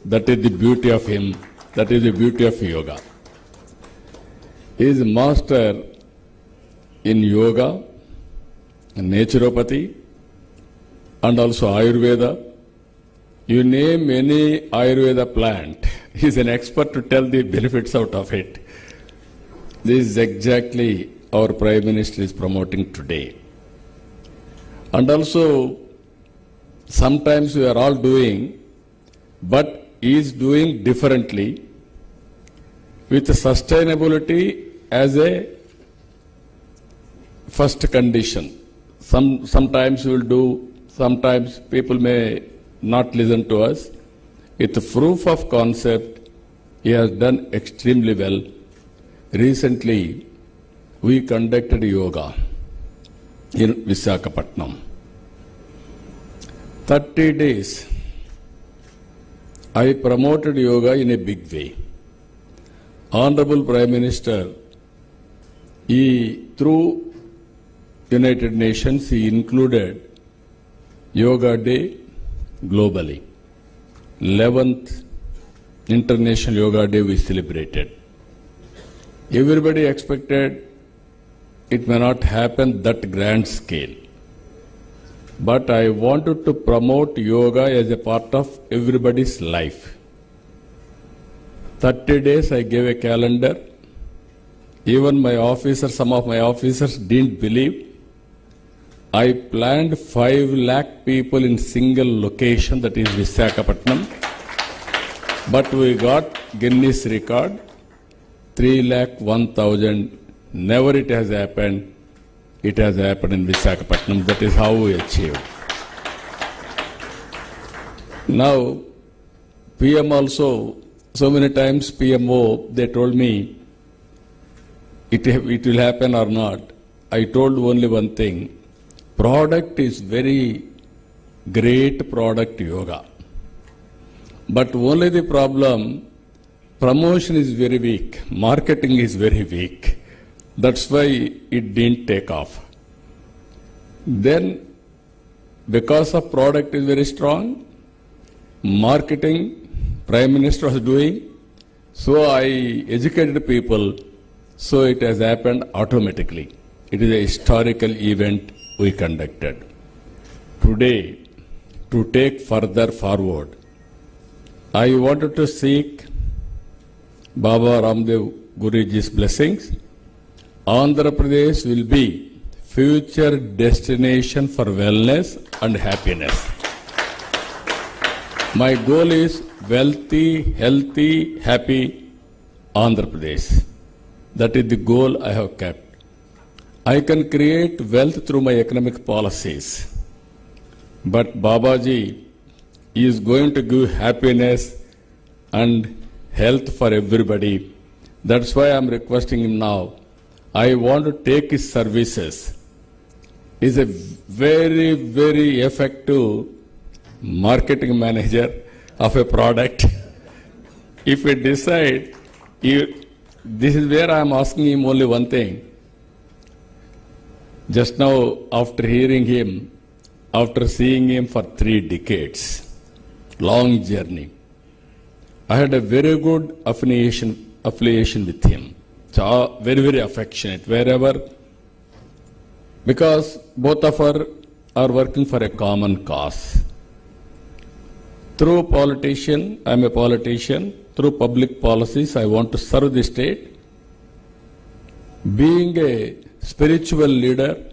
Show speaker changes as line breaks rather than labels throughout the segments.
That is the beauty of him. That is the beauty of yoga. He is master in yoga, naturopathy, and also Ayurveda. You name any Ayurveda plant, he is an expert to tell the benefits out of it. This is exactly our Prime Minister is promoting today. And also, sometimes we are all doing, but he is doing differently with sustainability as a first condition. Sometimes we will do, sometimes people may not listen to us. With the proof of concept, he has done extremely well. Recently, we conducted yoga in Visakhapatnam. 30 days, I promoted yoga in a big way. Honorable Prime Minister, through United Nations, he included Yoga Day globally. 11th International Yoga Day we celebrated. Everybody expected it may not happen that grand scale. But I wanted to promote yoga as a part of everybody's life. 30 days I gave a calendar. Even my officers, some of my officers didn't believe. I planned 5 lakh people in single location, that is Visakhapatnam. But we got Guinness record, 3,01,000. Never it has happened. It has happened in Visakhapatnam. That is how we achieved. Now, PM also, so many times PMO, they told me, it will happen or not. I told only one thing. Product is very great product, yoga. But only the problem, promotion is very weak. Marketing is very weak. That's why it didn't take off. Then, because of product is very strong, marketing, Prime Minister was doing, so I educated people, so it has happened automatically. It is a historical event we conducted. Today, to take further forward, I wanted to seek Baba Ramdev Guruji's blessings. Andhra Pradesh will be future destination for wellness and happiness. My goal is wealthy, healthy, happy Andhra Pradesh. That is the goal I have kept. I can create wealth through my economic policies. But Babaji is going to give happiness and health for everybody. That's why I'm requesting him now. I want to take his services. He's a very, very effective marketing manager of a product. If we decide, this is where I'm asking him only one thing. Just now, after hearing him, after seeing him for 3 decades, long journey, I had a very good affiliation with him. So, very, very affectionate, wherever, because both of us are working for a common cause. Through politician, I'm a politician, through public policies, I want to serve the state. Being a spiritual leader,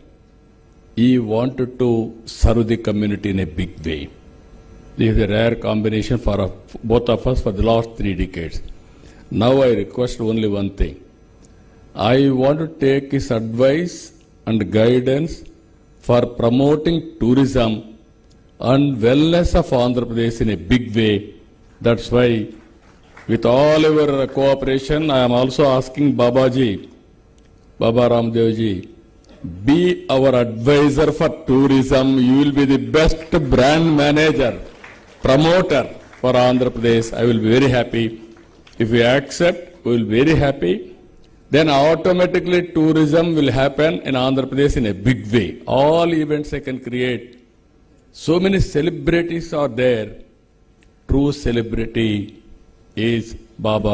he wanted to serve the community in a big way. This is a rare combination for both of us for the last 3 decades. Now I request only one thing. I want to take his advice and guidance for promoting tourism and wellness of Andhra Pradesh in a big way. That's why, with all your cooperation, I am also asking Babaji, Baba Ramdevji, be our advisor for tourism. You will be the best brand manager, promoter for Andhra Pradesh. I will be very happy. If we accept, we will be very happy. Then automatically tourism will happen in Andhra Pradesh in a big way. All events I can create. So many celebrities are there. true celebrity is Baba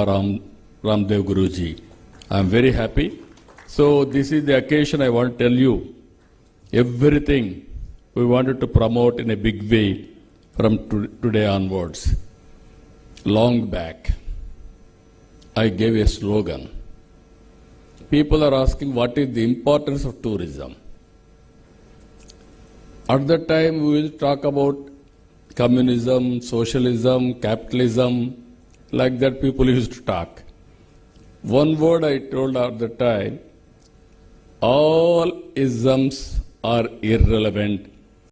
Ramdev Guruji. I am very happy. So this is the occasion I want to tell you everything we wanted to promote in a big way from today onwards. Long back, I gave a slogan. People are asking what is the importance of tourism. At that time, we will talk about communism, socialism, capitalism, like that people used to talk. One word I told at the time, all isms are irrelevant